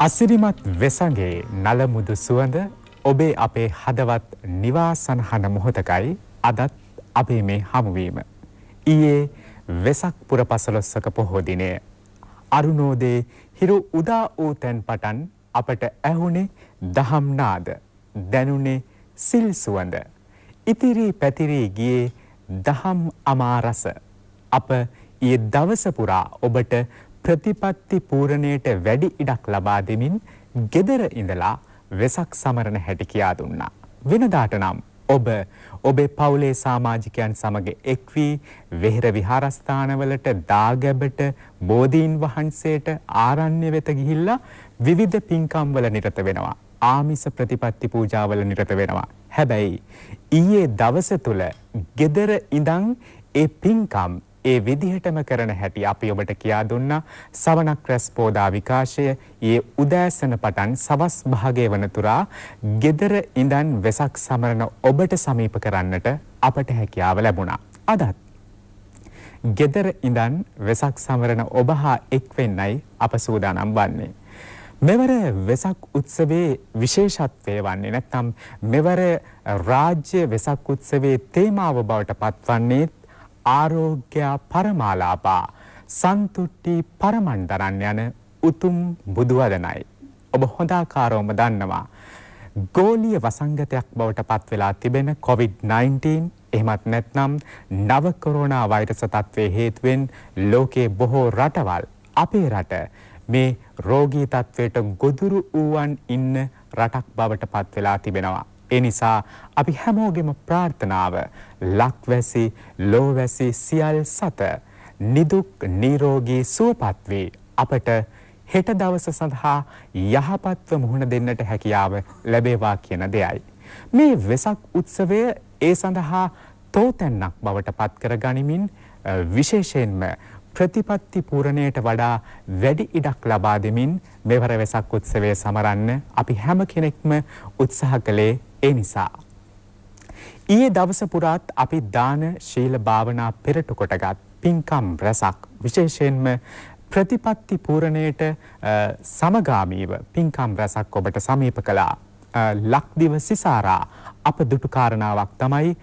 අසිරිමත් වෙසඟේ නලමුදු සුවඳ ඔබේ අපේ හදවත් නිවාසනහන මොහොතකයි අදත් අපේ මේ හමුවීම. ඊයේ වෙසක් පුර පසළොස්වක පොහෝ දිනය අරුණෝදේ හිරු උදා වූ තැන් පටන් අපට ඇහුනේ දහම් නාද, දැනුනේ සිල් සුවඳ. ඉතිරි පැතිරී ගියේ දහම් අමාරස. අප ඊයේ දවස පුරා ඔබට ප්‍රතිපත්ති පූරණයට වැඩි ඉඩක් ලබා දෙමින් ගෙදර ඉඳලා වෙසක් සමරන හැටි කියා දුන්නා. වෙනදාට නම් ඔබ ඔබේ පවුලේ සමාජිකයන් සමග එක් වී වෙහෙර විහාරස්ථානවලට, දාගැබට, බෝධීන් වහන්සේට, ආරණ්‍ය වෙත ගිහිල්ලා විවිධ පින්කම් වල නිරත වෙනවා. ආමිස ප්‍රතිපත්ති පූජාවල නිරත වෙනවා. හැබැයි ඊයේ දවස තුල ගෙදර ඉඳන් ඒ පින්කම් ඒ විදිහටම කරන හැටි අපි ඔබට කියා දුන්නා. සවනක් රැස් පෝදා විකාශය ඊයේ උදෑසන පටන් සවස් භාගයේ වනතුරා ගෙදර ඉඳන් වෙසක් සමරන ඔබට සමීප කරන්නට අපට හැකියාව ලැබුණා. අදත් ගෙදර ඉඳන් වෙසක් සමරන ඔබ හා එක් වෙන්නයි අප සූදානම් වන්නේ. මෙවර වෙසක් උත්සවයේ විශේෂත්වය වන්නේ නැත්නම් මෙවර රාජ්‍ය වෙසක් උත්සවයේ තේමාව බවට පත්වන්නේ ආරෝග්‍ය පරමාලාභා සන්තුට්ටි පරමණ්ඩරන් යන උතුම් බුදුවදනයි. ඔබ හොඳාකාරවම දන්නවා ගෝලීය වසංගතයක් බවට පත් වෙලා තිබෙන COVID-19 එහෙමත් නැත්නම් නව කොරෝනා වෛරස තත්ත්වයේ හේතුවෙන් ලෝකයේ බොහෝ රටවල් අපේ රට මේ රෝගී තත්ත්වයට ගොදුරු වූවන් ඉන්න රටක් බවට පත් වෙලා තිබෙනවා. ඒ නිසා අපි හැමෝගෙම ප්‍රාර්ථනාව ලක්වැසි ලෝවැසි සියල් සත නිදුක් නිරෝගී සුවපත් වේ අපට හෙට දවස සඳහා යහපත්ව මුහුණ දෙන්නට හැකියාව ලැබේවා කියන දෙයයි. මේ වෙසක් උත්සවය ඒ සඳහා තෝතැන්නක් බවට පත් කර ගනිමින් විශේෂයෙන්ම ප්‍රතිපත්ති පූරණයට වඩා වැඩි ඉඩක් ලබා දෙමින් මෙවර වෙසක් උත්සවය සමරන්න අපි හැම කෙනෙක්ම උත්සාහ කළේ ඒ නිසා. ඊයේ දවස පුරාත් අපි දාන ශීල භාවනා පෙරටු කොටගත් පින්කම් රැසක් විශේෂයෙන්ම ප්‍රතිපත්ති පූරණයට සමගාමීව පින්කම් රැසක් ඔබට සමීප කළා. ලක්දිව සිසාරා අප දුටු කාරණාවක් තමයි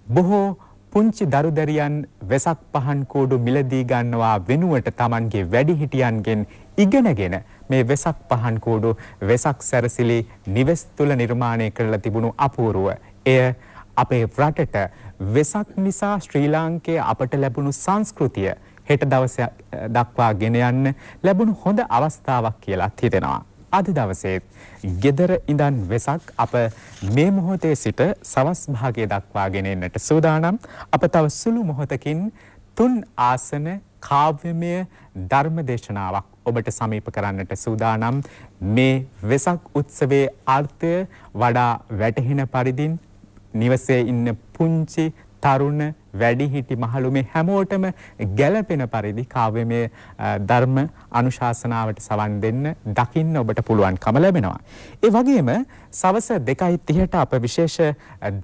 බොහෝ පුංචි දරුදැරියන් වෙසක් පහන් කෝඩු මිලදී ගන්නවා වෙනුවට Tamanගේ වැඩිහිටියන්ගෙන් ඉගෙනගෙන මේ වෙසක් පහන් කෝඩු වෙසක් සැරසිලි නිවෙස් තුල නිර්මාණය කරලා තිබුණු අපූර්ව එය අපේ රටට වෙසක් නිසා ශ්‍රී ලාංකේය අපට ලැබුණු සංස්කෘතිය හෙට දවස දක්වා ගෙන යන්න ලැබුණු හොඳ අවස්ථාවක් කියලා හිතෙනවා. අද දවසේ ගෙදර ඉඳන් වෙසක් අප මේ මොහොතේ සිට සවස් භාගයේ දක්වා ගෙන එන්නට සූදානම්. අප තව සුළු මොහොතකින් 3 ආසන කාව්‍යමය ධර්ම දේශනාවක් ඔබට සමීප කරන්නට සූදානම්. මේ වෙසක් උත්සවයේ අර්ථය වඩා වැටහෙන පරිදින් නිවසේ ඉන්න පුංචි තරුණ වැඩිහිටි මහලු මේ හැමෝටම ගැළපෙන පරිදි කාව්‍යමය ධර්ම අනුශාසනාවට සවන් දෙන්න දකින්න ඔබට පුළුවන්කම ලැබෙනවා. ඒ වගේම සවස 2:30ට අප විශේෂ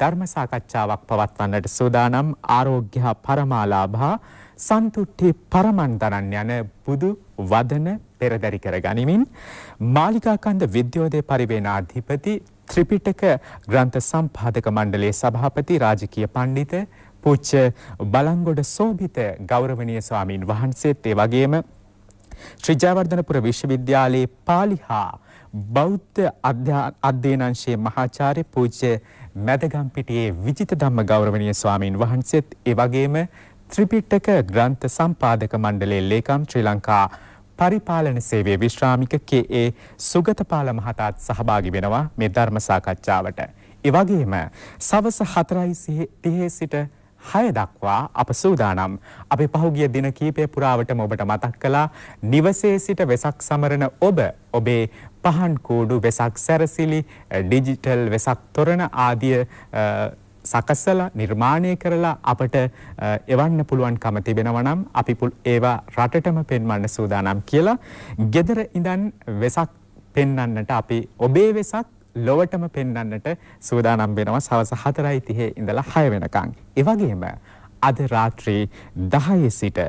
ධර්ම සාකච්ඡාවක් පවත්වන්නට සූදානම්. ආරෝග්‍ය පරමාලාභා සන්තුට්ටි පරමණ්ඩරන් යන බුදු වදන පෙරදරි කර ගනිමින් මාලිකාකන්ද විද්‍යෝදය පරිවේනාධිපති ත්‍රිපිටක ග්‍රන්ථ සම්පාදක මණ්ඩලයේ සභාපති රාජකීය පඬිත පූජ්‍ය බලංගොඩ සෝභිත ගෞරවනීය ස්වාමීන් වහන්සේත් ඒ වගේම ශ්‍රී ජයවර්ධනපුර විශ්වවිද්‍යාලයේ පාලි හා බෞද්ධ අධ්‍යයනාංශයේ මහාචාර්ය පූජ්‍ය මැදගම්පිටියේ විජිත ධම්ම ගෞරවනීය ස්වාමීන් වහන්සේත් ඒ වගේම ත්‍රිපිටක ග්‍රන්ථ සම්පාදක මණ්ඩලයේ ලේකම් ශ්‍රී ලංකා පරිපාලන සේවයේ විශ්‍රාමික KA සුගතපාල මහතාත් සහභාගී වෙනවා මේ ධර්ම සාකච්ඡාවට. ඒ වගේම සවස 4:30 සිට 6 දක්වා අප සූදානම්. අපි පහුගිය දින කීපය පුරාවටම ඔබට මතක් කළා නිවසේ සිට වෙසක් සමරන ඔබ ඔබේ පහන් කූඩු වෙසක් සැරසිලි ඩිජිටල් වෙසක් තොරණ ආදිය සකසලා නිර්මාණය කරලා අපට එවන්න පුළුවන්කම තිබෙනවා නම් අපි ඒවා රටටම පෙන්වන්න සූදානම් කියලා ගෙදර ඉඳන් වෙසක් පෙන්වන්නට අපි ඔබේ වෙසක් ලොවටම පෙන්වන්නට සූදානම් වෙනවා සවස් 4:30 ඉඳලා 6 වෙනකන්. ඒ වගේම අද රාත්‍රී 10 සිට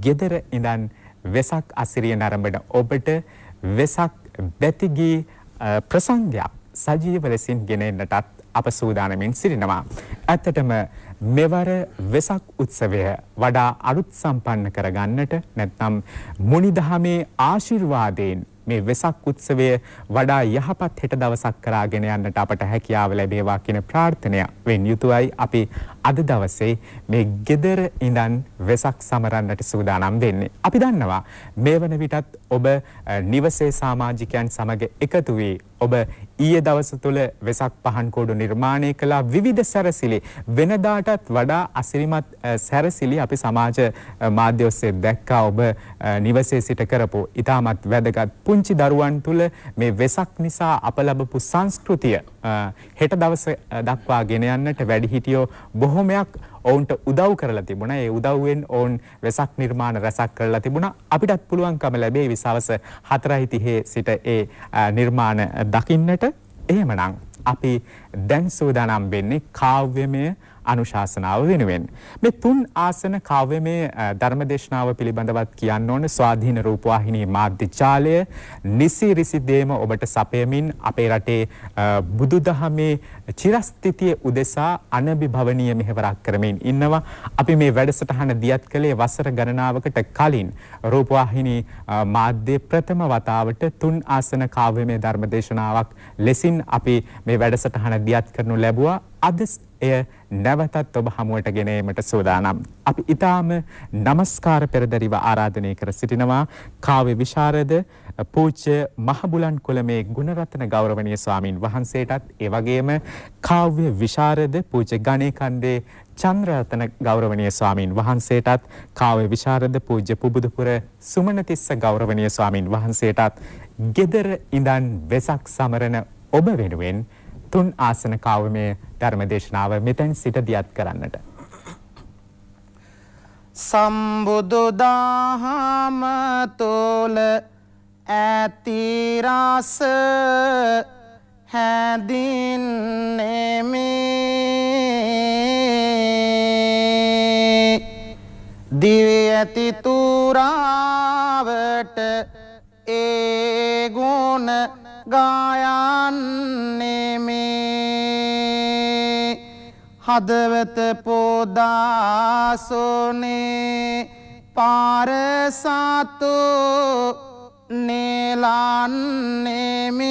ගෙදර ඉඳන් වෙසක් අසිරිය නරඹන ඔබට වෙසක් බැතිගී ප්‍රසංගයක් සජීව ලෙසින් ගෙන එන්නටත් අප සූදානමින් සිටිනවා. ඇත්තටම මෙවර වෙසක් උත්සවය වඩා අරුත් සම්පන්න කරගන්නට නැත්නම් මුනිදහමේ ආශිර්වාදයෙන් මේ වෙසක් උත්සවය වඩා යහපත් හෙට දවසක් කරාගෙන යන්නට අපට හැකියාව ලැබේවා කියන ප්‍රාර්ථනාවෙන් යුතුවයි අපි අද දවසේ මේ ගෙදර ඉඳන් වෙසක් සමරන්නට සූදානම් වෙන්නේ. අපි දන්නවා මේ වන විටත් ඔබ නිවසේ සමාජිකයන් සමග එකතු වී ඔබ ඊයේ දවස තුල වෙසක් පහන් කෝඩු නිර්මාණය කළ විවිධ සැරසිලි වෙනදාටත් වඩා අසිරිමත් සැරසිලි අපි සමාජ මාධ්‍ය ඔස්සේ දැක්කා. ඔබ නිවසේ සිට කරපු ඉතාමත් වැදගත් පුංචි දරුවන් තුල මේ වෙසක් නිසා අප ලැබපු සංස්කෘතිය හෙට දවස දක්වා ගෙන යන්නට වැඩිහිටියෝ බොහොමයක් ඔවුන්ට උදව් කරලා තිබුණා. ඒ උදව්වෙන් ඔවුන් වෙසක් නිර්මාණ රැසක් කරලා තිබුණා. අපිටත් පුළුවන්කම ලැබේ විසවස 4:30 සිට ඒ නිර්මාණ දකින්නට. එහෙමනම් අපි දැන් සූදානම් වෙන්නේ කාව්‍යමය අනුශාසනාව වෙනුවෙන්. මේ තුන් ආසන කාව්‍යමය ධර්මදේශනාව පිළිබඳවත් කියන්න ඕන ස්වාධීන රූපවාහිනී මාධ්‍ය ජාලය නිසිරිසි දේම ඔබට සපයමින් අපේ රටේ බුදුදහමේ චිරස්ථිතිය උදෙසා අනබිභවනීය මෙහෙවරක් කරමින් ඉන්නවා. අපි මේ වැඩසටහන දියත් කළේ වසර ගණනාවකට කලින් රූපවාහිනී මාධ්‍ය ප්‍රථම වතාවට තුන් ආසන කාව්‍යමය ධර්මදේශනාවක් ලෙසින් අපි මේ වැඩසටහන දියත් කරනු ලැබුවා. අද එය නැවතත් ඔබ හමුවට ගෙන ඒමට සූදානම්. අපි ඊටාම নমස්කාර පෙරදරිව ආරාධනය කර සිටිනවා කාව්‍ය විශාරද පූජ්‍ය මහබුලන් කුලමේ ගුණරත්න ගෞරවනීය ස්වාමින් වහන්සේටත් ඒ වගේම කාව්‍ය විශාරද පූජ්‍ය ගණේකන්දේ චන්ද්‍රරත්න ගෞරවනීය ස්වාමින් වහන්සේටත් කාව්‍ය විශාරද පූජ්‍ය පුබුදුපුර සුමනතිස්ස ගෞරවනීය ස්වාමින් වහන්සේටත් ගෙදර ඉඳන් වෙසක් සමරන ඔබ වෙනුවෙන් තුන් ආසන කාව්‍යමය ධර්මදේශනාව මෙතෙන් සිට දියත් කරන්නට. සම්බුදු දහම තුල ඇති රස හැදින්නේ මේ දිව්‍ය ඇති තුරාවට ඒ ගුණ ගායන්නේ මේ හදවත පොදාසොනේ පාරසතු නෙලන්නේ මේ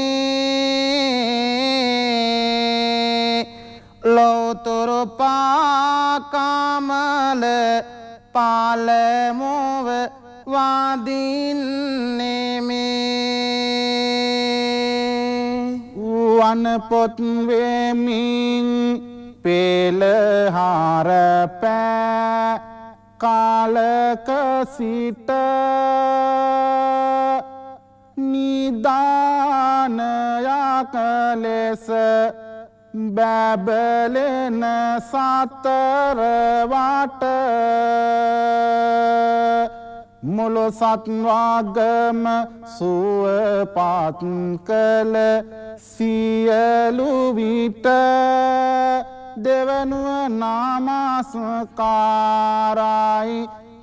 ලෝතුරු පාකමල පාලමුව වදින්නේ වනපොත් වෙමින් පෙළහර පෑ කාලක සිට නිදානයක් ලෙස බැබලෙන සතර වට මුළු සත්වගම සුවපත් කළ සියලු විට දෙවනුව නමස්කාරයි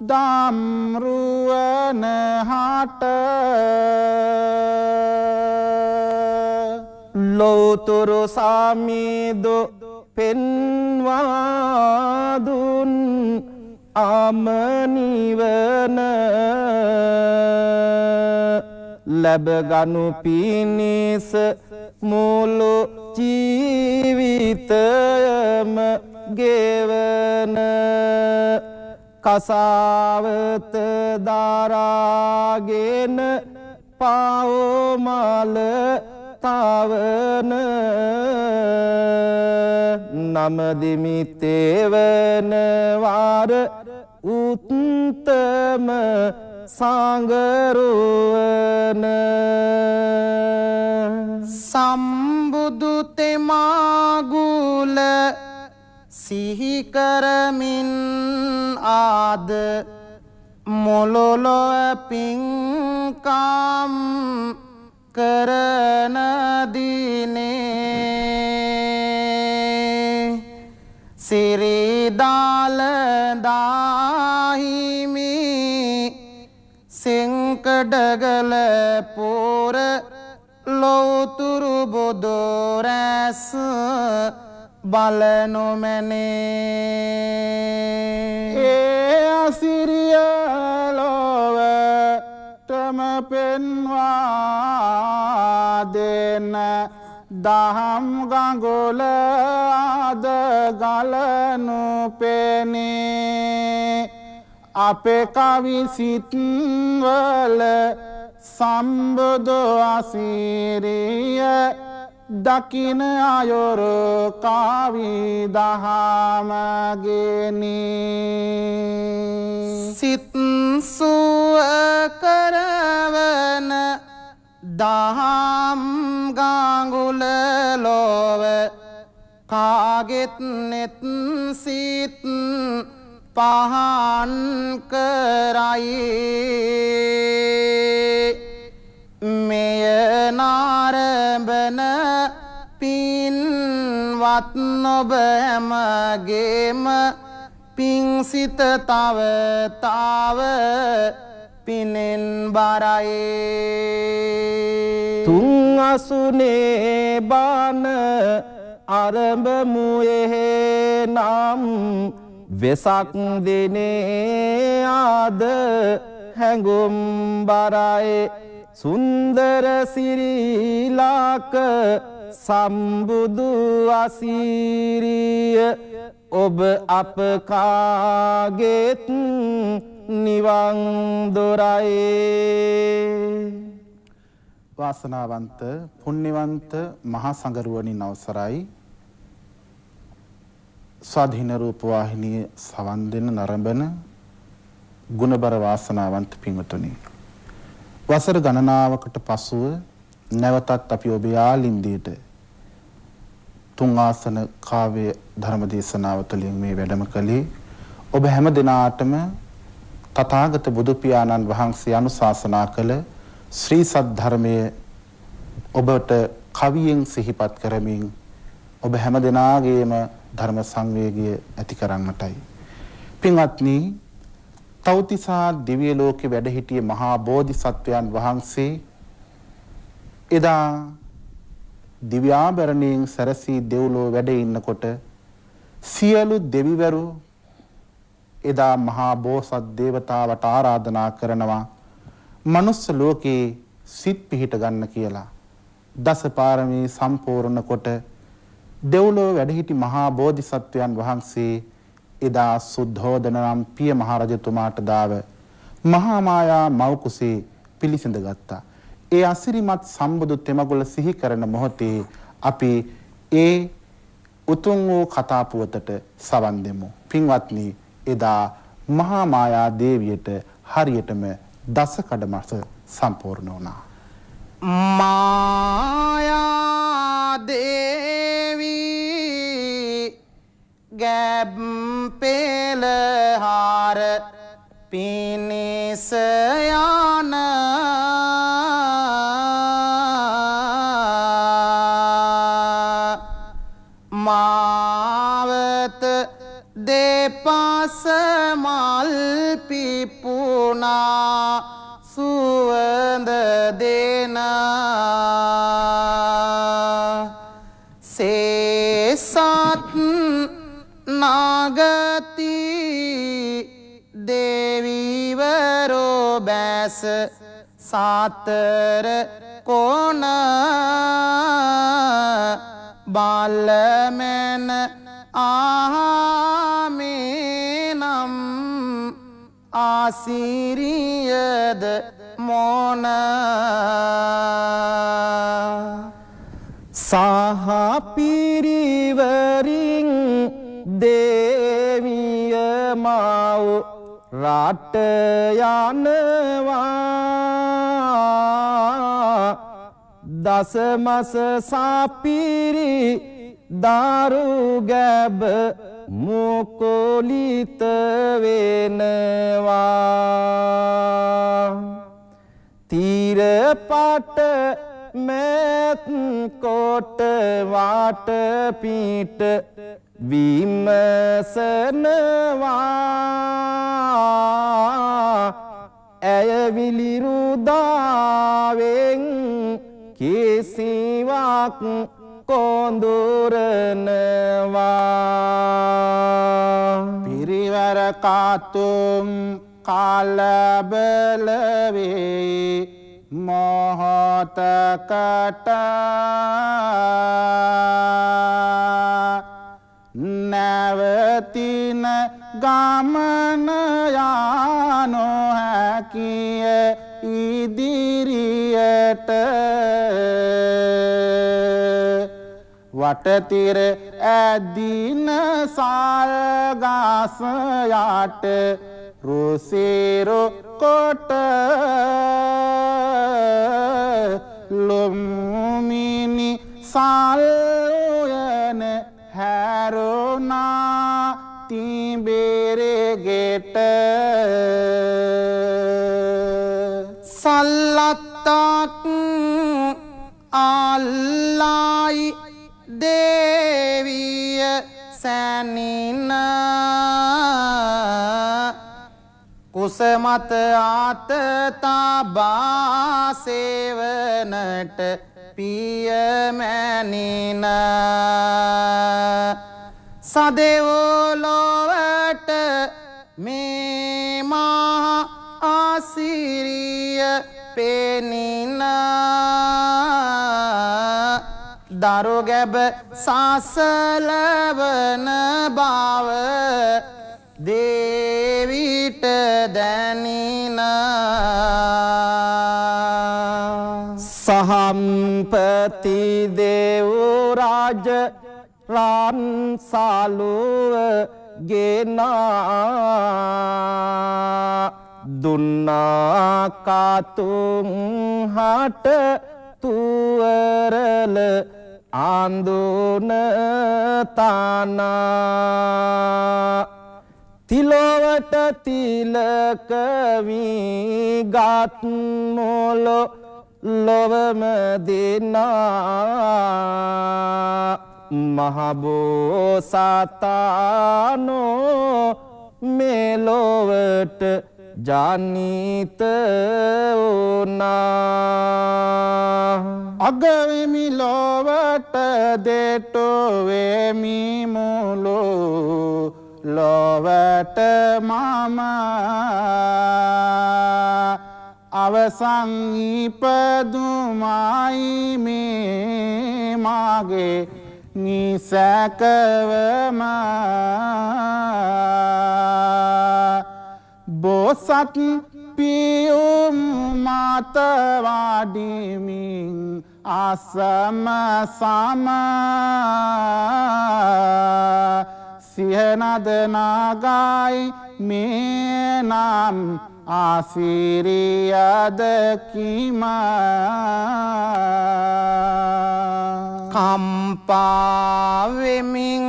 දම්රුවන හට ලෝතුරු සමිදු පෙන්වා දුන් අමනිවන ලැබගනු පිණිස මුළු ජීවිතයම ගෙවන කසාවත දරාගෙන පවමල තවන නමදිමිතේවන වාර උත්තම සංගරුවන සම්බුදු තෙමාගුල සිහිකරමින් ආද මොලොලොව පින්කම් කරන දිනේ සිරිදාලදාහිමි සිංකඩගල පෝර ලොව්තුරු බුදු රැස් බලනු මැනේ ඒ අසිරිය ලොවටම පෙන්වා දෙන දහම් ගඟුල අද ගලනු පෙනේ අපේ කවි සිත්වල සම්බුදු අසිරිය දකින අයුරු කවි දහම ගෙනි සිත් සුව කරවන දහම් ගඟුල ලොව කාගෙත් නෙත් සිත් පහන් කරයි මෙය නාරඹන පින්වත් නොබ හැමගේම පිංසිත තව තව පිනෙන් බරයි තුන් අසුනේ බාන අරඹමු එහෙනම් වෙසක් දිනේ ආද හැඟුම් බරයි සුන්දර සිරිලාක සම්බුදු අසිරිය ඔබ අප කාගෙත් නිවන් දොරයි වාසනාවන්ත පුණ්‍යවන්ත මහා සංඝරුවනින් අවසරයි ස්වාධීන රූපවාහිනිය සවන් දෙන නරඹන ගුණබර වාසනාවන්ත පින්වතුනි වසර ගණනාවකට පසුව නැවතත් අපි ඔබේ ආලින්දයට තුන් ආසන කාව්‍ය ධර්ම දේශනාව තුළින් මේ වැඩම කළේ ඔබ හැම දිනාටම තථාගත බුදු පියාණන් වහන්සේ අනුශාසනා කළ ශ්‍රී සද්ධර්මයේ ඔබට කවියෙන් සිහිපත් කරමින් ඔබ හැම දිනාගේම ධර්ම සංවේගය ඇති කරන්නටයි පින්වත්නි තව්තිසා දිව්‍ය ලෝකේ වැඩ සිටියේ මහා බෝධිසත්වයන් වහන්සේ එදා දිව්‍යාභරණයෙන් සරසී දෙව්ලොව වැඩ ඉන්නකොට සියලු දෙවිවරු එදා මහා බෝසත් දේවතාවට ආරාධනා කරනවා මනුස්ස ලෝකේ සිත් පිහිට ගන්න කියලා දස පාරමී සම්පූර්ණ කොට දෙව්ලොව වැඩ සිටි මහා බෝධිසත්වයන් වහන්සේ එදා සුද්ධෝදන නම් පිය මහරජතුමාට දාව මහා මායා මව් කුසේ පිළිසිඳ ගත්තා. ඒ අසිරිමත් සම්බුදු තෙමගුල සිහි කරන මොහොතේ අපි ඒ උතුම් වූ කතා පුවතට සවන් දෙමු. පින්වත්නි එදා මහා මායා දේවියට හරියටම දස කඩමස සම්පූර්ණ වුණා. මායා දේවී ගැබ් පෙළහාර පිනිස යන මාවත දෙපස මල් පිපුණා සුවඳ දෙන සේසත් නාගති දේවිවරෝ බැස සතර කොන බලමෙන ආමේ නම් ආසිරියද මොන සහ පිරිවරින් දේවිය මව රට යනවා දසමස සපිරි දාරු ගැබ මුකොලිත වෙනවා තීර පාට මෙත් කොට වාට පීට විමසනවා ඇය විලිරුදාවෙන් කිසිවක් කොඳුරනවා පිරිවර කාතුම් කලබල වේ මොහොතකට නැවතින ගමන යානො හැකිය ඉදිරියට වටතිර ඇදින සල්ගස් යට රුසිරු කොට ලොම්මිනි සල්යන හැරුණා තිබෙරගෙට සල්ලත්තක් අල්ලායි දේවිය සැනින කුසමත ආත තබා සේවනට පියමැනින සදෙවොලොවට මේ මහා ආසිරිය පෙනින දරුගැබ සසලවන බව දේවිට දැනින සහම්පති දේවරාජ රන්සලුව ගෙනා දුන්නා කතුන් හට තුවරල ආන්දුන තානා තිලොවට තිලක වී ගත් මොලො ලොවම දෙනා මහබෝසතානෝ මෙලොවට ජනිත වුණා අගවෙමි ලොවට දෙටොවෙමි මුලෝ ලොවට මම අවසන් ඉපදුමයි මේ මාගේ නිසැකවම බෝසත් පියුම් මත වඩිමින් අසම සම සිහනද නාගයි මේ නම් ආසිරියද කිම කම්පාවෙමින්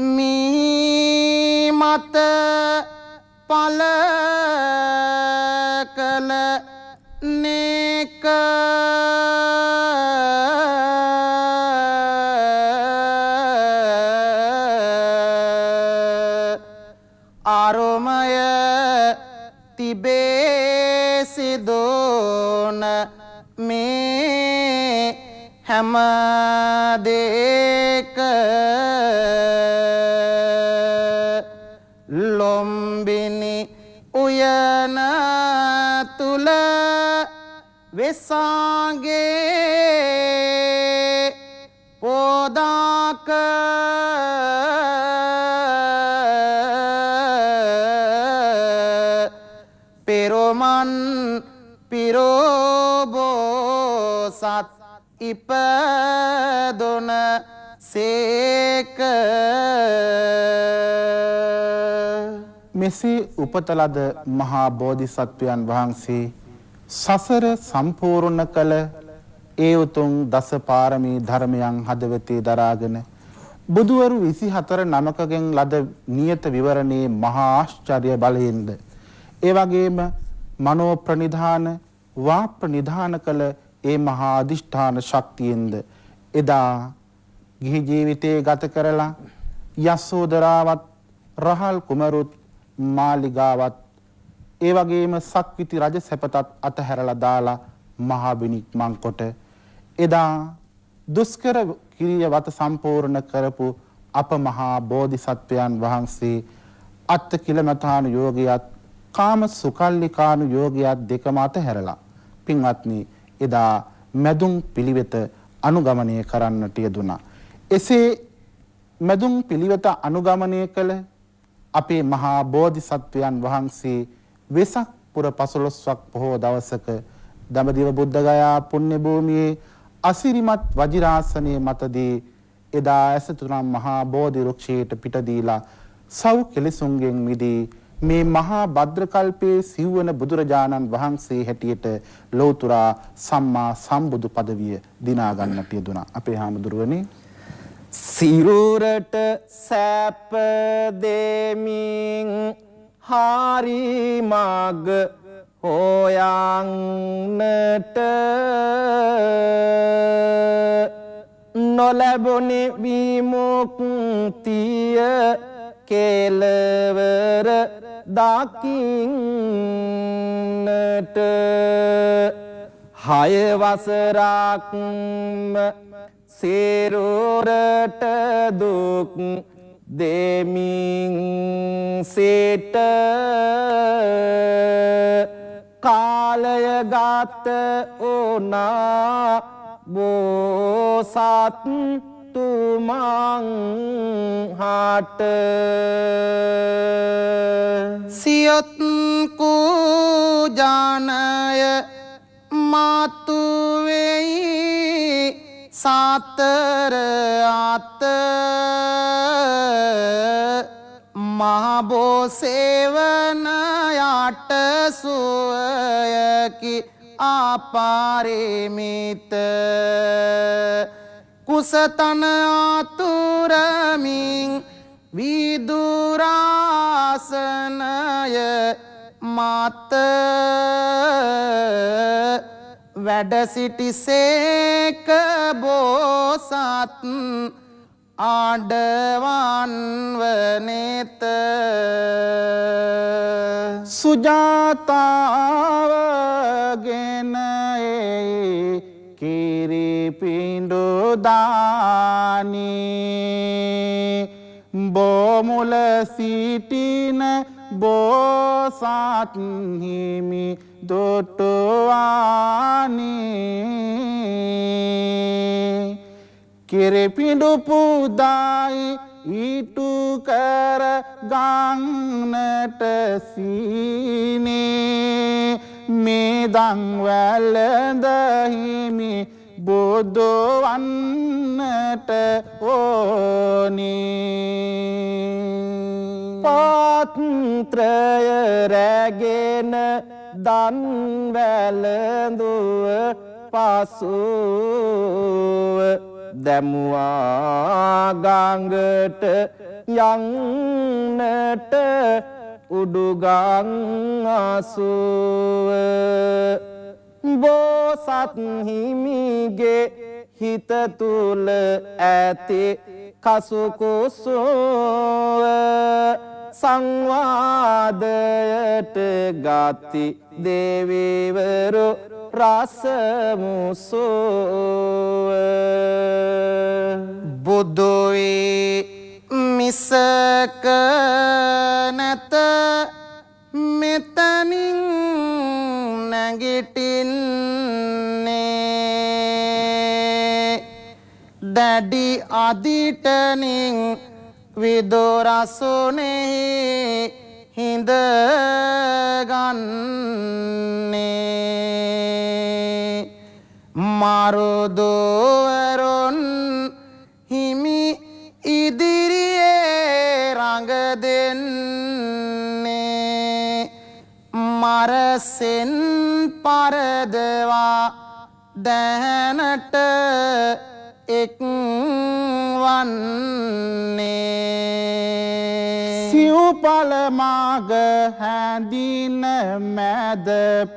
මී මත පල කළ නේක අරුමය තිබේ සිදුන මේ හැම දෙක ලොම්බිනි උයන තුල වෙසාගේ පොදාක පෙරොමන් පිරෝබෝසත් ඉපදොන සේක මෙසේ උපත ලද මහා බෝධිසත්වයන් වහන්සේ සසර සම්පූර්ණ කළ ඒ උතුම් දස පාරමී ධර්මයන් හදවතේ දරාගෙන බුදුවරු 24 නමකගෙන් ලද නියත විවරණේ මහා ආශ්චර්ය බලයෙන්ද ඒ වගේම මනෝ ප්‍රනිධාන වා ප්‍රනිධාන කළ ඒ මහා අධිෂ්ඨාන ශක්තියෙන්ද එදා ගිහි ජීවිතේ ගත කරලා යසෝදරාවත් රහල් කුමරුත් මාලිගාවත් ඒ වගේම සක්විති රජ සැපතත් අතහැරලා දාලා මහා විනික්මන් කොට එදා දුෂ්කර කිරිය වත සම්පූර්ණ කරපු අප මහා බෝධිසත්වයන් වහන්සේ අත්ත කිලමතාණු යෝගියත් කාම සුකල්ලිකාණු යෝගියත් දෙකම අතහැරලා පින්වත්නි එදා මැදුම් පිළිවෙත අනුගමනය කරන්නට යෙදුණා. එසේ මැදුම් පිළිවෙත අනුගමනය කළ අපේ මහා බෝධිසත්වයන් වහන්සේ වෙසක් පුර 15ක් පොහෝ දවසක දඹදිව බුද්ධගයා පුණ්‍ය භූමියේ අසිරිමත් වජිරාසනයේ මතදී එදා ඇසතුරම් මහා බෝධි වෘක්ෂයට පිට දීලා සව් කෙලෙසුන්ගෙන් මිදී මේ මහා භද්‍රකල්පයේ සිව්වන බුදුරජාණන් වහන්සේ හැටියට ලෞතුරා සම්මා සම්බුදු පදවිය දිනා ගන්නට යෙදුණා. අපේ හාමුදුරුවනේ සිරුරට සැප දෙමින් හරි මග හොයන්නට නොලැබුණේ විමුක්තිය කෙලවර දකින්නට හය වසරක්ම සිරුරට දුක් දෙමින් සිට කාලය ගත වුණා බෝසත් තුමන් හට සියොත් කුජානය මාතු වෙයි සතර අත මහබෝ සේවන යට සුවයකි ආපාරමිත කුසතන ආතුරමින් විදුරාසනය මත වැඩ සිටිසේක බෝසත් ආඩවන් වනෙත සුජාතාවගෙන කිරිපිඬු දානී බොමුල සිටින බෝසත් හිමි දොටුවානී කිරිපිඬු පුදායි ඊටු කර ගන්නට සීනේ මේදන් වැළඳ හිමි බුදු වන්නට ඕනී පාත්‍රය රැගෙන දන් වැළඳුව පසුව දැමුවා ගඟට යන්නට උඩුගං අසුව බෝසත් හිමිගේ හිත තුල ඇති කසුකුසුව සංවාදයට ගති දේවීවරු රසමුසුව බුදුවේ මිසක නැත මෙතනින් නැගිටින්නේ දැඩි අදිටනින් විදුරසුනේ හිඳ ගන්නේ මරුදුවරුන් හිමි ඉදිරියේ රඟ දෙන්නේ මරසෙන් පරදවා දැනට එක් වන්නේ සිව්පල මාග හැඳින මැද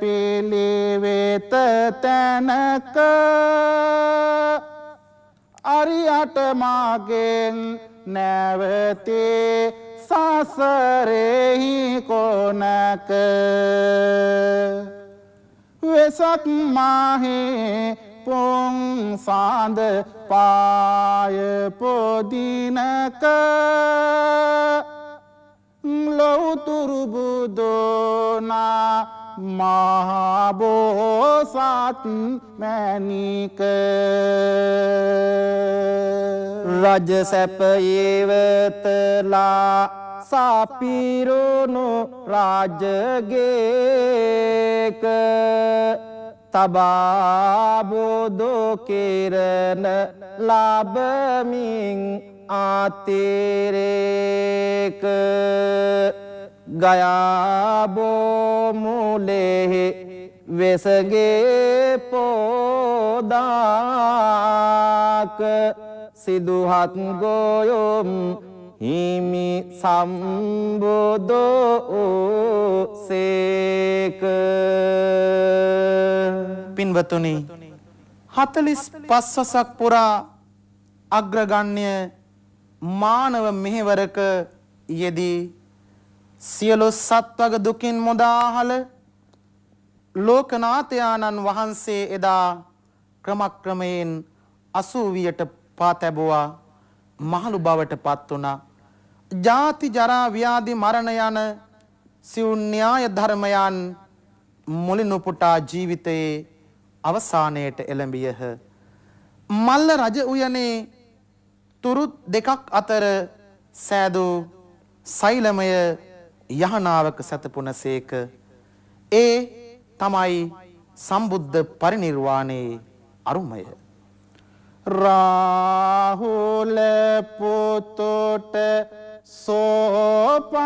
පිළිවෙත තැනක අරියට මාගෙන් නැවතේ සසරෙහි කොනක වෙසක් මාහේ පොන් සාඳ පාය පොදිනක ලෞතුරු බුදුනා මහබෝසත් මැණික රජ සැපයේ වෙතලා සාපිරුණු රාජගේක තබා බුදු කිරණ ලබමින් ආතිරේක ගයාබෝ මුලේ වෙසගේ පෝදාක සිදුහත් ගොයොම් හිමි සම්බුදෝ සේක පින්වතුනි 45 වසක් පුරා අග්‍රගණ්‍ය මානව මෙහෙවරක යෙදී සියලු සත්වග දුකින් මුදාහල ලෝකනාථයාණන් වහන්සේ එදා ක්‍රමක්‍රමයෙන් 80ට පා තැබුවා මහලු බවට පත් වුණා. ජාති ජරා ව්‍යාධි මරණ යන සිව් න්‍යාය ධර්මයන් මුලිනුපුටා ජීවිතයේ අවසානයට එළඹියහ. මල්ල රජ උයනේ තුරුත් දෙකක් අතර සෑදූ සෛලමය යහනාවක සැතපුණසේක. ඒ තමයි සම්බුද්ධ පරිනිර්වාණයේ අරුමය. රාහුල පුතොට සෝපාකට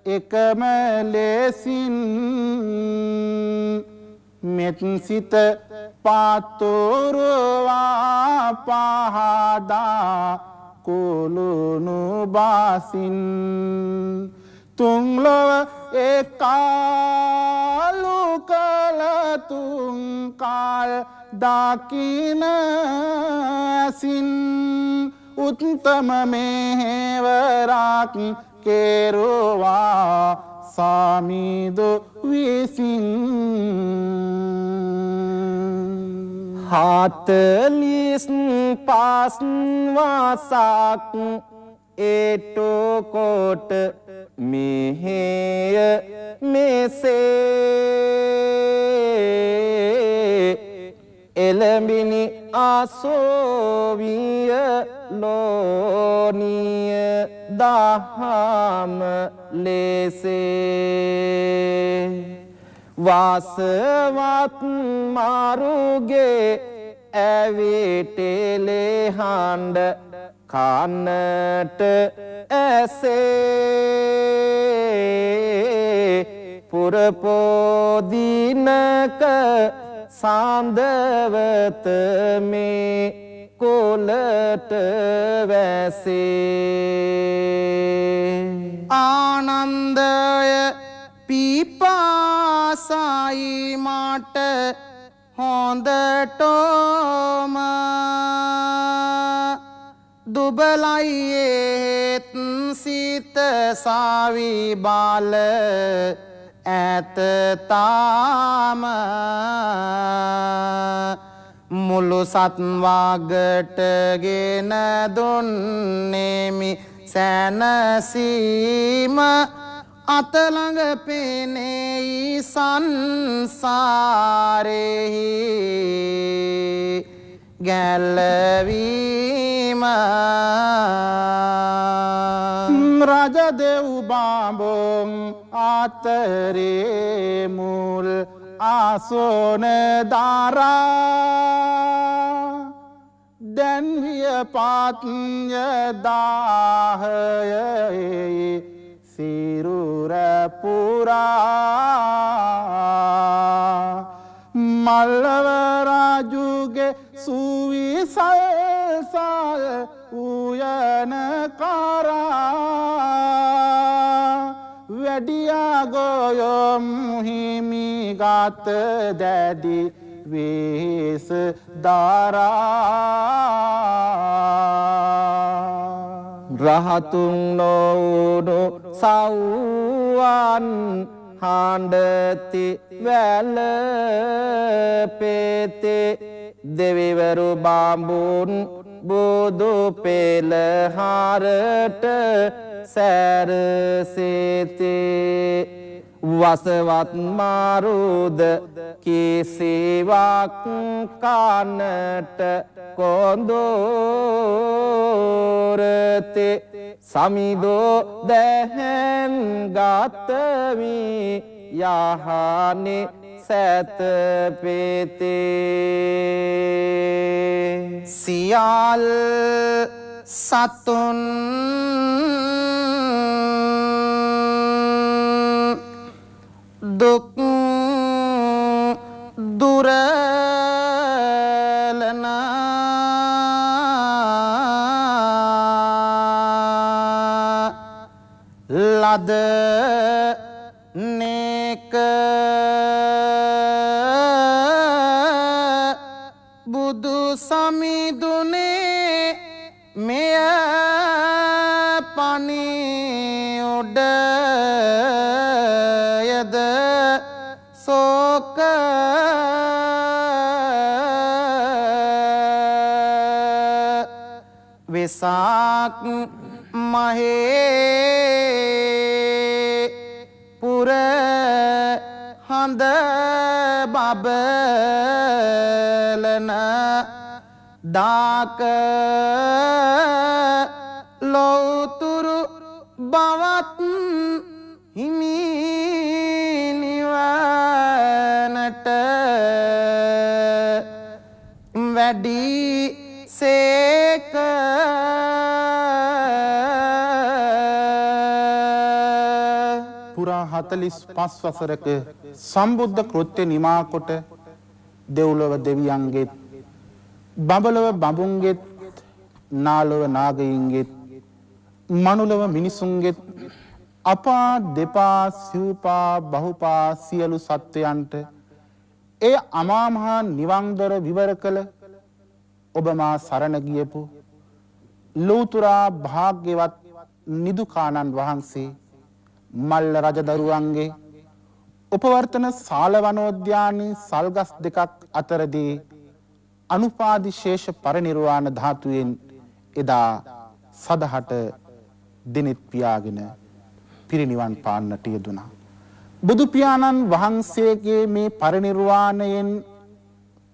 එකම ලෙසින් මෙත් සිත පාතුරුවා පහදා කුළුණු බාසින් තුන්ලොව ඒකාලු කළ තුන් කාල් දකින ඇසින් උත්තම මෙහෙවරක් කෙරුවා සාමිදු විසින් 45 වසක් ඒටෝකොට මෙහෙය මෙසේ එළඹිනි ආසෝවිය ලෝනිය දහම ලෙසේ වාසවත් මාරුගේ ඇවිටෙලේ හඬ කන්නට ඇසේ පුරපෝදිනක සාන්දවත මේ කොලට වැසේ ආනන්දය පීපාසයි මට හොඳටම දුබලයියේත් සිත සාවි බාල ඇත තාම මුළු සත්වාගට ගෙන දුන්නේමි සැනසීම අතළඟ පෙනෙයි සංසාරෙහි ගැලවීම රජදෙව් බාඹුන් අතරේ මුල් ආසෝන දරා දැන් වියපත්ය දාහයේ සිරුර පුරා මල්ලව රාජුගේ සුවිසල්සල් උයන කරා වැඩියා ගොයොම් හිමි ගත දැඩි වේස දරා රහතුන් නොවුණු සව්වන් හඬති වැල පෙතේ දෙවිවරු බාඹුන් බුදු පෙළහරට සැරසෙතේ වසවත් මාරුද කිසිවක් කනට කොඳුරතේ සමිදෝ දැහැන් ගතවි යහනේ සැතපෙතේ සියල් සතුන් දුක් දුරලන ලද නේක බුදු සමිඳුනේ මෙය පනි උඩයද සෝක වෙසක් මහේ පුර හඳ බබලන දාක ලෝතුරු බවත් හිමි නිවනට වැඩි සේක පුරා 45 වසරක සම්බුද්ධ කෘත්‍ය නිමා කොට දෙව්ලොව දෙවියන්ගෙත් බඹලොව බඹුන්ගෙත් නාලොව නාගයින්ගෙත් මනුලොව මිනිසුන්ගෙත් අපා දෙපා සිව්පා බහුපා සියලු සත්වයන්ට ඒ අමා මහ නිවන් දොර විවර කළ ඔබ මා සරණ ගියපු ලෝතුරා භාග්‍යවත් නිදුකානන් වහන්සේ මල්ල රජදරුවන්ගේ උපවර්තන සාලවනෝද්‍යානයේ සල්ගස් දෙකක් අතරදී අනුපාදිශේෂ පරිනිර්වාණ ධාතුවෙන් එදා සදහට දිනෙත් පියාගෙන පිරිනිවන් පාන්නට යෙදුණා. බුදු පියාණන් වහන්සේගේ මේ පරිනිර්වාණයෙන්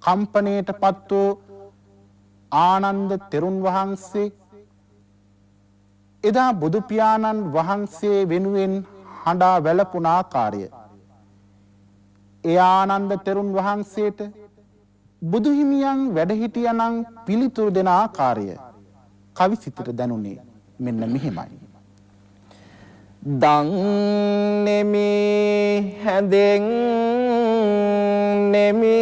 කම්පණයටපත් වූ ආනන්ද තෙරුන් වහන්සේ එදා බුදු පියාණන් වහන්සේ වෙනුවෙන් හඬා වැළපුණ ආකාරය, ඒ ආනන්ද තෙරුන් වහන්සේට බුදු හිමියන් වැඩ හිටියනම් පිළිතුරු දෙන ආකාරය කවි සිතට දැනුනේ මෙන්න මෙහෙමයි. දන් නෙමි හැඳෙන් නෙමි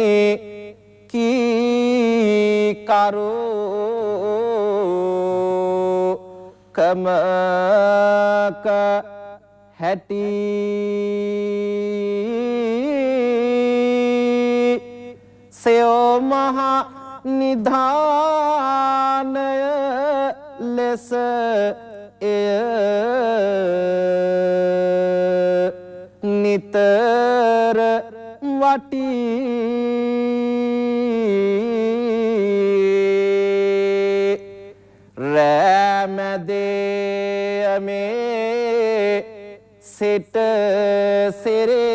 කීකරු කමක හැටි සයෝ මහ නිධානය ලෙස එය නිතර වටී රැමදේයමේ සිට සිරේපා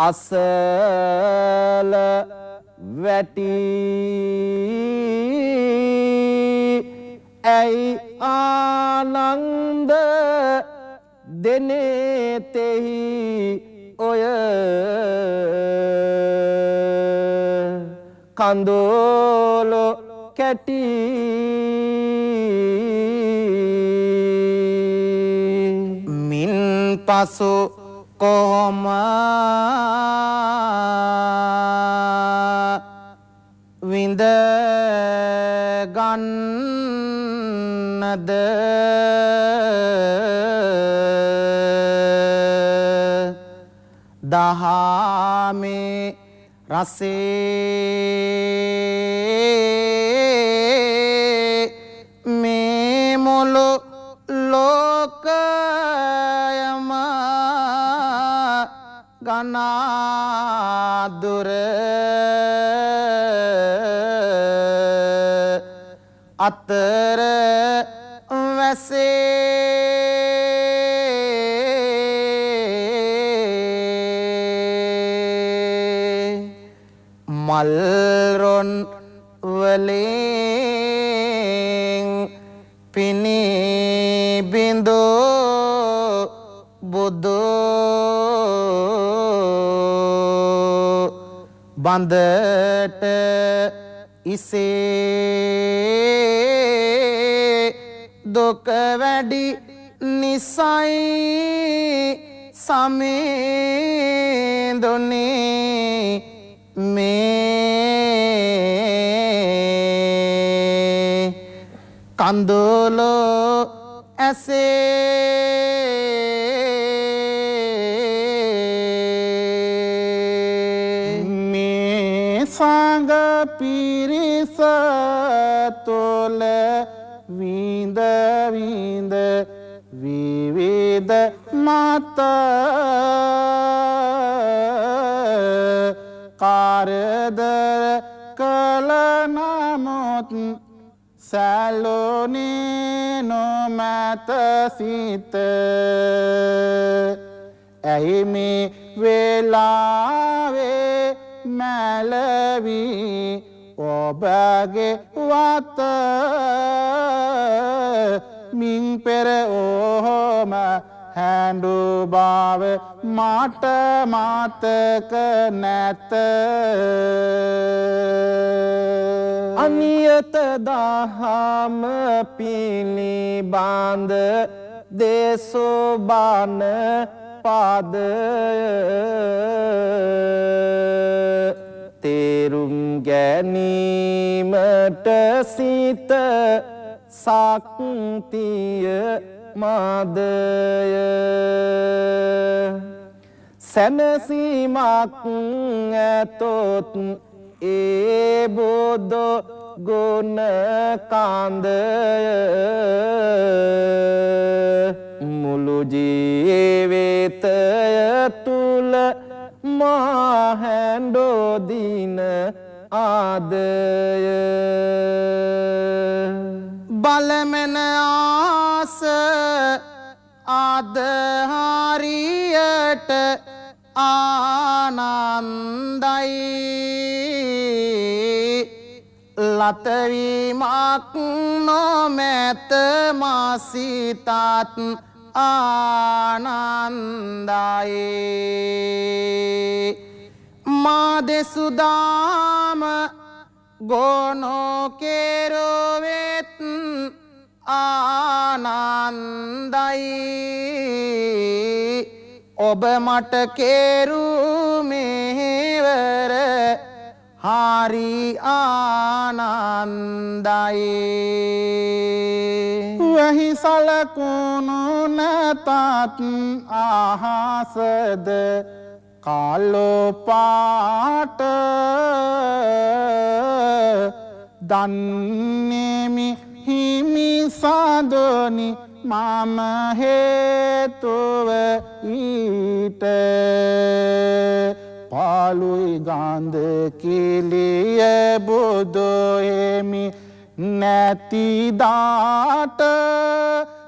අසල වැටී ඇයි ආනන්ද දෙනෙතෙහි ඔය කඳෝලො කැටි මින් පසු කොහොම විඳ ගන්නද දහමේ රසේ මේ මොළො ලෝකයම ගනාදුර අතර වැසේ මල්රොන් වලින් පිනිබිඳු බුදු බඳට ඉසේ දුක වැඩි නිසයි සමිඳුනි මේ කඳුළු ඇසේ මේ සංග පිරිස තුළ විඳ විඳ විවිධ මත කාරදර කළ නමුත් සැලුනේ නොමැත සිත ඇයි මේ වෙලාවේ මැලවී ඔබගේ වත මින් පෙර ඔහොම හැඬු බව මට මතක නැත අනියත දහම පිළිබඳ දේශෝබාන පාදය තේරුම් ගැනීමට සිත සක්තිය මදය සැනසීමක් ඇතොත් ඒ බුදු ගුණ කාන්දය මුළු ජීවිතය තුල මහැඬෝ දින ආදය බලමෙන ආස ආද හරියට ආනන්දයි ලතවීමක් නොමැත මාසිතත් ආනන්දයි මාදෙසුදාම ගොනෝ කෙරවෙත් ආනන්දයි ඔබ මට කෙරු මෙහෙවර හරි ආනන්දයි වෙහි සලකුණු නැතත් අහසද කාලෝ පාට දන්නේමි හිමි සාදොනි මම හේතුව ඊට පාලුයි ගන්ධ කිලිය බුදු හිමි නැති දාට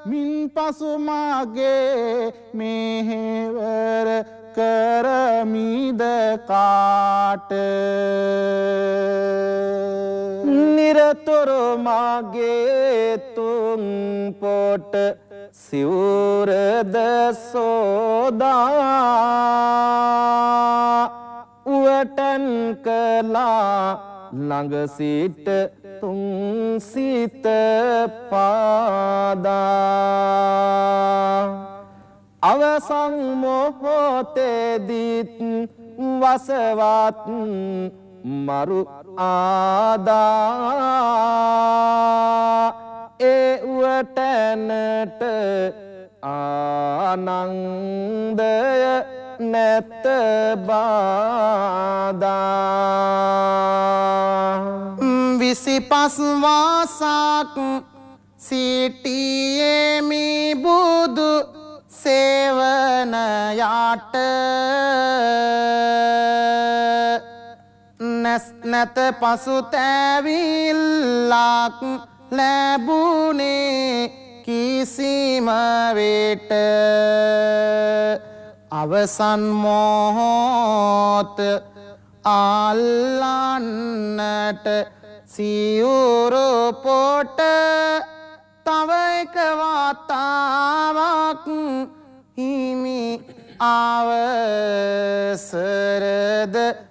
මින් පසු මගේ මෙහෙවර කරමිද කාට නිරතුරු මගේ තුන් පොට සිවුරද සෝදා උවටන් කළා ළඟ සිට තුන් සිත පාදා අවසන් මොහොතේදීත් වසවත් මරු ආදා ඒ උවටනට ආනන්දය නැත බාදා 25 වසක් සිටියේ සේවනයාට නැත පසුතැවිල්ලක් ලැබුණේ කිසිම විට අවසන් මොහොත අල්ලන්නට සිවුරු පොට තව එක වතාවක් හිමි අවසරද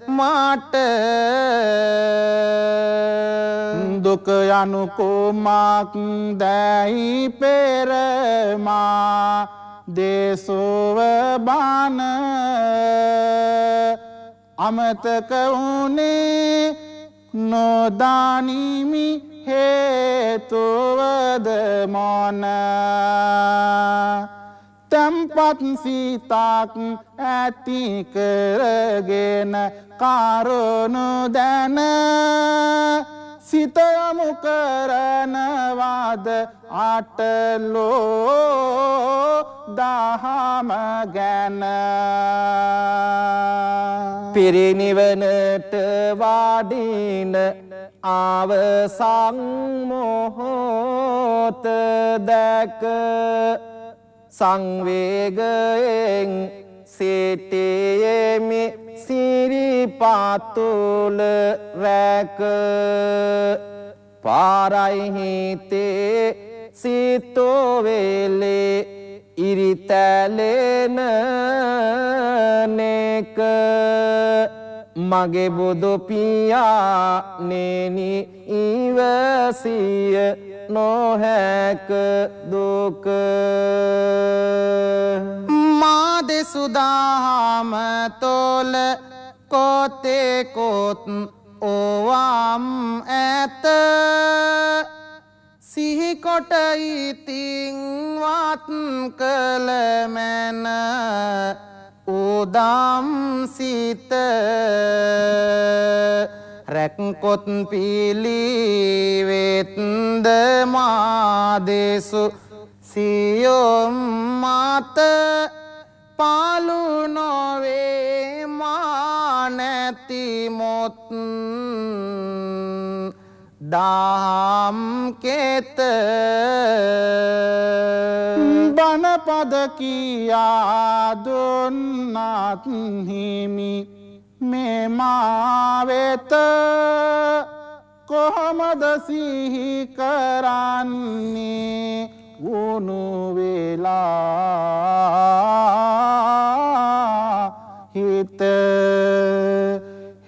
මට දුක යනු කුමක් දැයි පෙරමා දේසුව බාන අමතක වුණේ නොදානිමි හේතුවද මොන තැම්පත් සිතක් ඇති කරගෙන කරුණු දැන සිත යොමු කරනවාද අටලෝ දහම ගැන පිරිනිවනට වාඩින අවසන් මොහොත දැක සංවේගයෙන් සිටියෙමි සිරිපතුල රැක පාරයි හිතේ සිතෝ වේලේ ඉරිතැලෙන නෙක මගේ බුදු පියා නෙනි ඉවසිය නොහැක දුක මා දෙසුදාම තොල කොතෙකොත් ඕවම් ඇත සිහිකොට ඉතින් වත් කළ මැන උදම් සිත රැක්කොත් පිළිවෙත්ද මාදෙසු සියොම් මත පාලු නොවේ මා නැති මොත් දහම් කෙත බණපද කියා දුන්නත් හිමි මෙමා වෙත කොහොමද සිහි කරන්නේ වුණු වෙලා හිත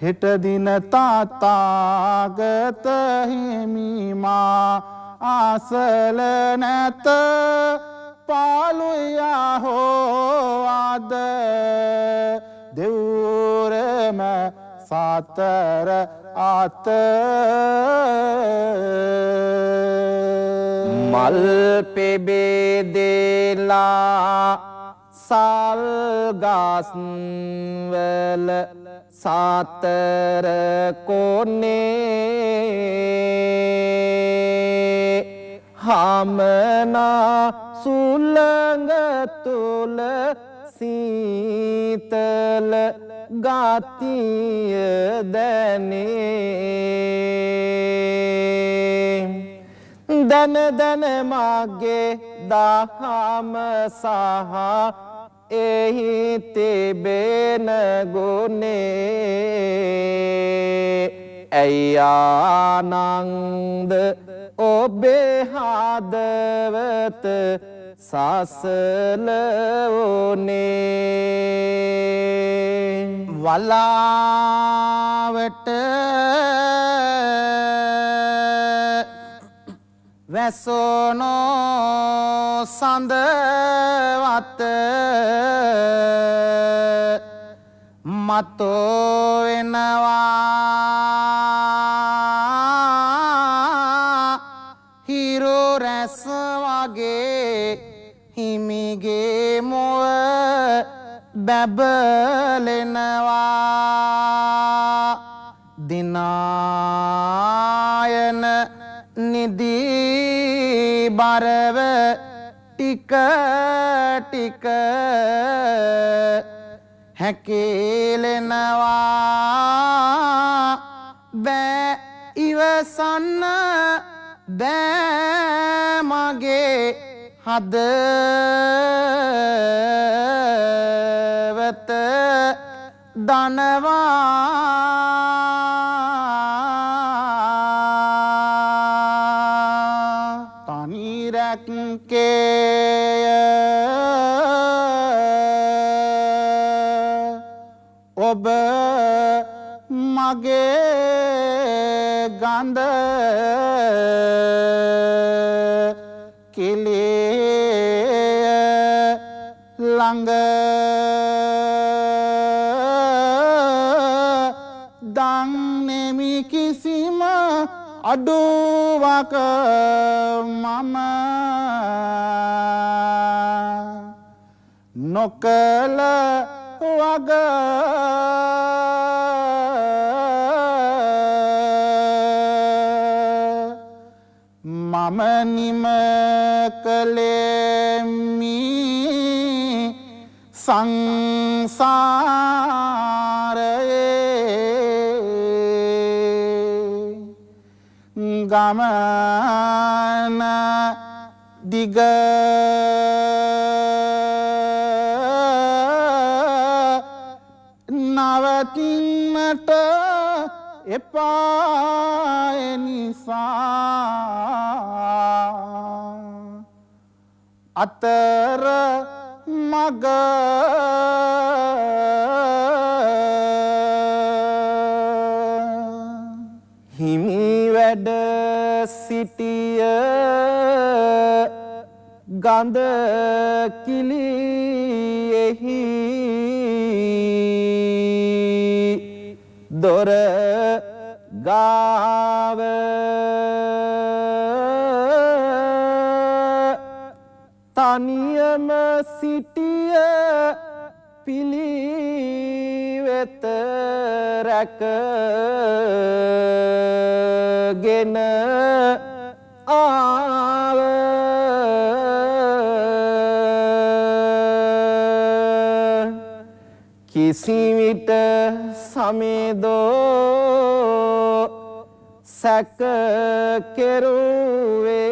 හෙට දින තාතාගත හිමිමා ආසල නැත පාලුයා හෝ අද දෙවුරම සතර අත මල් පෙබෙදෙලා සල්ගස් වල සතර කොනේ හමනා සුළඟ තුල සීතල ගතිය දැනේ දන දන මගේ දහම සහ එහි තිබෙන ගුණේ ඇයි ආනන්ද ඔබේ හදවත සසල වුණේ වලාවට වැසොනෝ සඳවත මතෝ වෙනවා හිරු රැස් වගේ හිමිගේ මුව බැබලෙනවා දිනායන නිදී බරව ටික ටික හැකේලෙනවා බෑ ඉවසන්න බෑ මගේ හදවත දනවා තනිරැක්කේය ඔබ මගේ ගඳ කෙලේ ළඟ දන්නේමි කිසිම අඩුවක මම නොකල වග මම නිම කලෙමි සංසාරයේ ගමන දිග නවතින්නට එපා නිසා අතර මග හිමි වැඩ සිටිය ගඳ කිලියෙහි දොර ගාව තනියම සිටිය පිළිවෙත රැකගෙන ආව කිසිවිට සමේදෝ සැක කෙරුවේ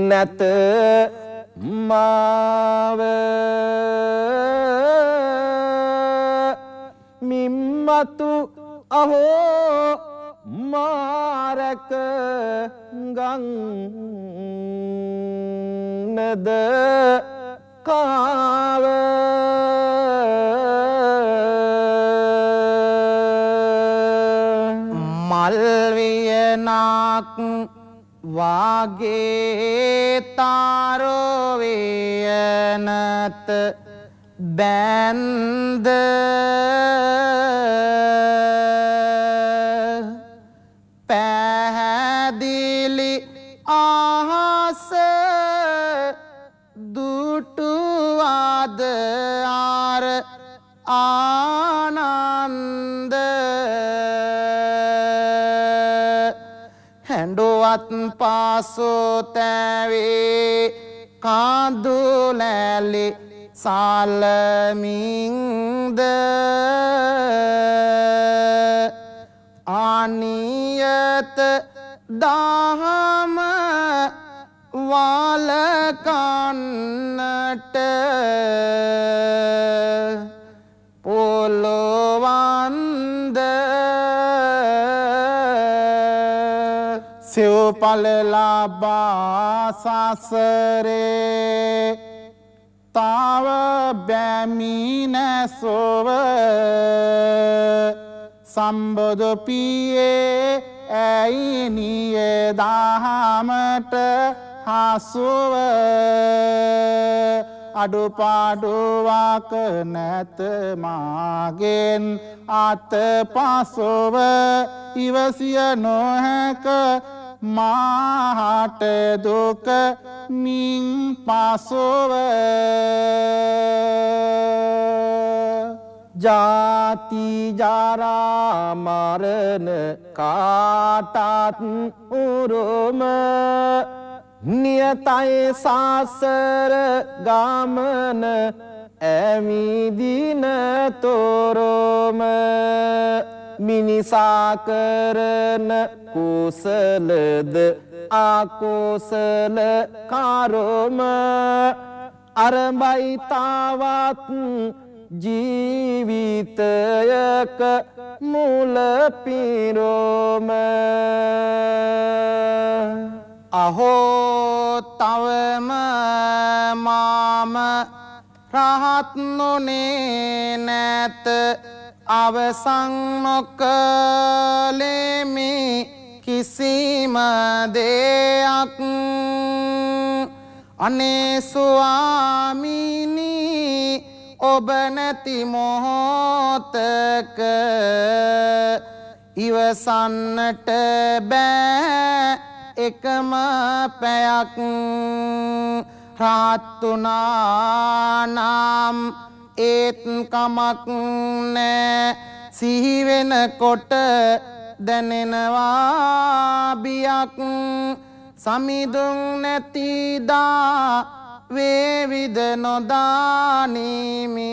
නැත මාව මිම්මතු අහෝ මාරක ගන්නද කාව මල් වියනක් වාගේ තාරෝ වියනත බැන්ද පැහැදිලි අහස දුටුවාද ආර ආනන්ද හැඬුවත් පාසෝ තැවේ කාදුලැලි සාලමින්ද ආනියත දහම වලකන්නට පොළොවන්ද සිව්පල ලබා සසරේ තව බැමි නැසොව සම්බුදු පියේ ඇයි නිය දහමට හසුව අඩුපාඩුවක් නැත මාගෙන් අත පසුව ඉවසිය නොහැක මාහට දුක මින් පසුව ජාති ජරා මරණ කාටත් උරුම නියතයි සසර ගමන ඇමිදින තොරම මිනිසා කරන කුසලද අකුසල කර්ම අරඹයි තවත් ජීවිතයක මුල පිරොම අහෝ තවම මාම රහත් නොනේ නැත අවසන් නොකලෙමි කිසිම දෙයක් අනේ ස්වාමිනී ඔබ නැති මොහොතක ඉවසන්නට බෑ එකම පැයක් රාත්තුනානම් ඒත් කමක් නෑ සිහිවෙනකොට දැනෙනවා බියක් සමිඳුන් නැතිදා වේවිද නොදානිමි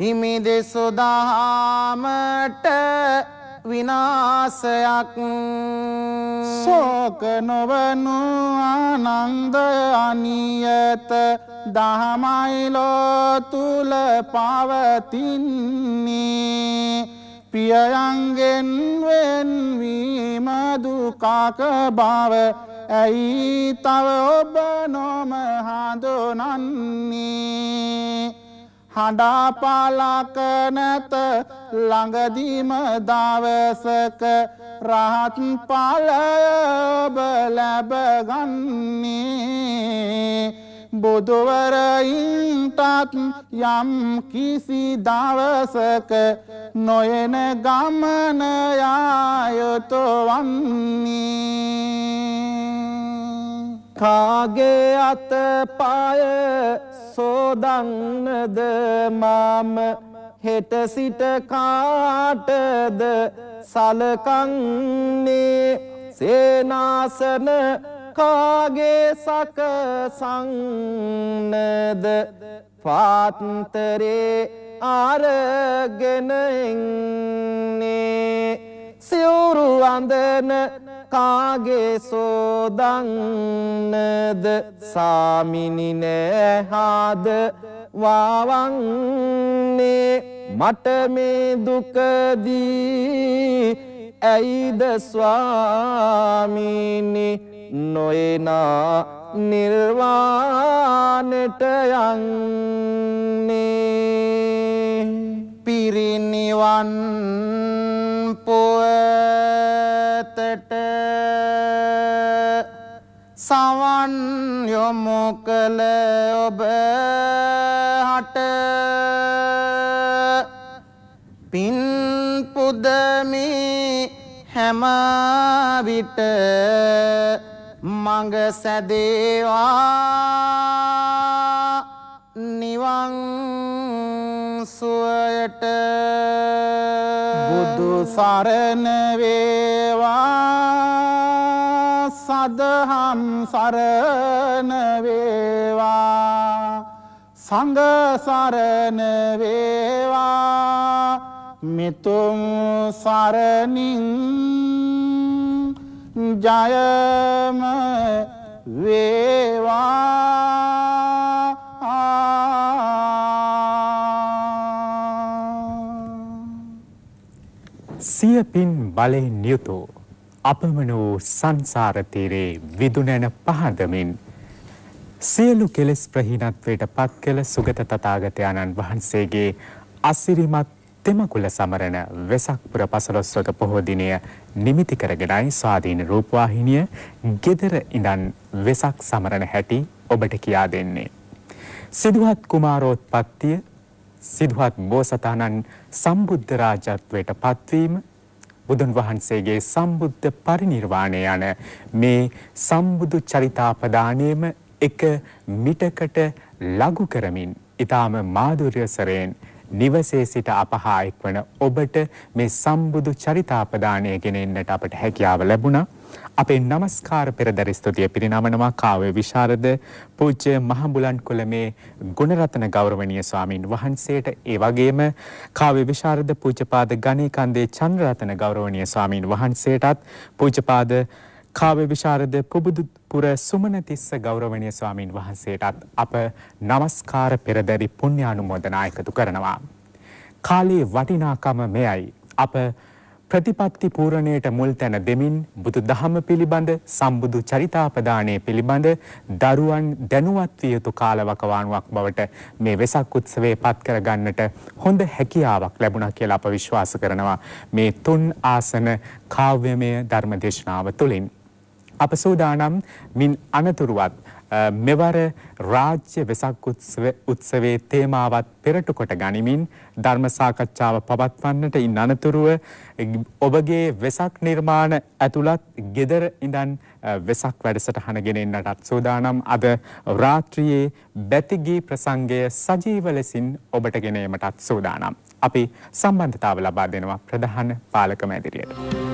හිමි දෙසුදහමට විනාසයක් ශෝක නොවනු ආනන්ද අනියත දහමයිලෝ තුල පවතින්නේ පියයන්ගෙන් වෙන්වීම දුකක බව ඇයි තව ඔබ නොම හඳුනන්නේ හඬාපලක නැත ළඟදීම දවසක රහත් ඵලය ඔබ ලැබගන්නේ බුදුවරයින්ටත් යම් කිසි දවසක නොයන ගමන යායුතු වන්නේ කාගේ අත පාය සෝදන්නද මම හෙට සිට කාටද සලකන්නේ සේනාසන කාගේ සකසන්නද පාත්තරේ අරගෙන එන්නේ සිවුරු අඳන කාගේ සෝදන්නද සාමිනි නෑහාද වවන්නේ මට මේ දුකදී ඇයිද ස්වාමිනි නොයනා නිර්වාණයට යන්නේ පිරිනිවන් පුවතට සවන් යොමු කළ ඔබ හට පින් පුදමි හැම විට මඟ සැදේවා නිවන් සුවයට බුදු සරණ වේවා සදහම් සරණ වේවා සංඝ සරණ වේවා මිතුම් සරණින් ජයම වේවා සිය පින් බලයෙන් යුතු අපමණ වූ සංසාර තීරේ විදුනැන පහදමින් සියලු කෙලෙස් ප්‍රහීනත්වයට පත් කළ සුගත තථාගතයන්න් වහන්සේගේ අසිරිමත් තෙමකුල සමරන වෙසක් පුර පසළොස්වක පොහෝ දිනය නිමිති කරගෙනයි ස්වාධීන රූපවාහිනිය ගෙදර ඉඳන් වෙසක් සමරන හැටි ඔබට කියා දෙන්නේ. සිදුහත් කුමාරෝත්පත්තිය සිදුහත් බෝසතාණන් සම්බුද්ධ රාජත්වයට පත්වීම බුදුන් වහන්සේගේ සම්බුද්ධ පරිනිර්වාණය යන මේ සම්බුදු චරිතාපදානයේම එක මිටකට ලඝු කරමින් ඊටාම මාධුර්යසරයෙන් නිවසේ සිට අපහා එක්වන ඔබට මේ සම්බුදු චරිතාපදානය ගෙන එන්නට අපට හැකියාව ලැබුණා. අපේ නමස්කාර පෙරදරි ස්තුතිය පිරිනමනවා කාව්‍ය විශාරද පූජ්‍ය මහඹුලන් කුලමේ ගුණරත්න ගෞරවනීය ස්වාමින් වහන්සේට, ඒ වගේම කාව්‍ය විශාරද පූජ්‍යපාද ගණේකන්දේ චන්ද්‍රරත්න ගෞරවනීය ස්වාමින් වහන්සේටත්, පූජ්‍යපාද කාව්‍ය විශාරද පුබුදුපුර සුමනතිස්ස ගෞරවනීය ස්වාමින් වහන්සේටත් අප නමස්කාර පෙරදරි පුණ්‍යානුමෝදනා එකතු කරනවා. කාලේ වටිනාකම මෙයයි. අප ප්‍රතිපත්ති පූර්ණයට මුල් තැන දෙමින් බුදු දහම පිළිබඳ, සම්බුදු චරිතාපදානය පිළිබඳ දරුවන් දැනුවත් විය යුතු කාලවකවානුවක් බවට මේ වෙසක් උත්සවයේ පත් කරගන්නට හොඳ හැකියාවක් ලැබුණා කියලා අප විශ්වාස කරනවා මේ 3 ආසන කාව්‍යමය ධර්මදේශනාව තුළින්. අප සූදානම් මින් අනතුරුවත් මෙවර රාජ්‍ය වෙසක් උත්සවයේ තේමාවත් පෙරටු කොට ගනිමින් ධර්ම සාකච්ඡාව පවත්වන්නට ඉන් අනතුරුව ඔබගේ වෙසක් නිර්මාණ ඇතුළත් ගෙදර ඉඳන් වෙසක් වැඩසටහන ගෙන එන්නටත් සූදානම්. අද රාත්‍රියේ බැතිගී ප්‍රසංගය සජීව ලෙසින් ඔබට ගෙන ඒමටත් සූදානම්. අපි සම්බන්ධතාව ලබා දෙනවා ප්‍රධාන පාලක මැදිරියට.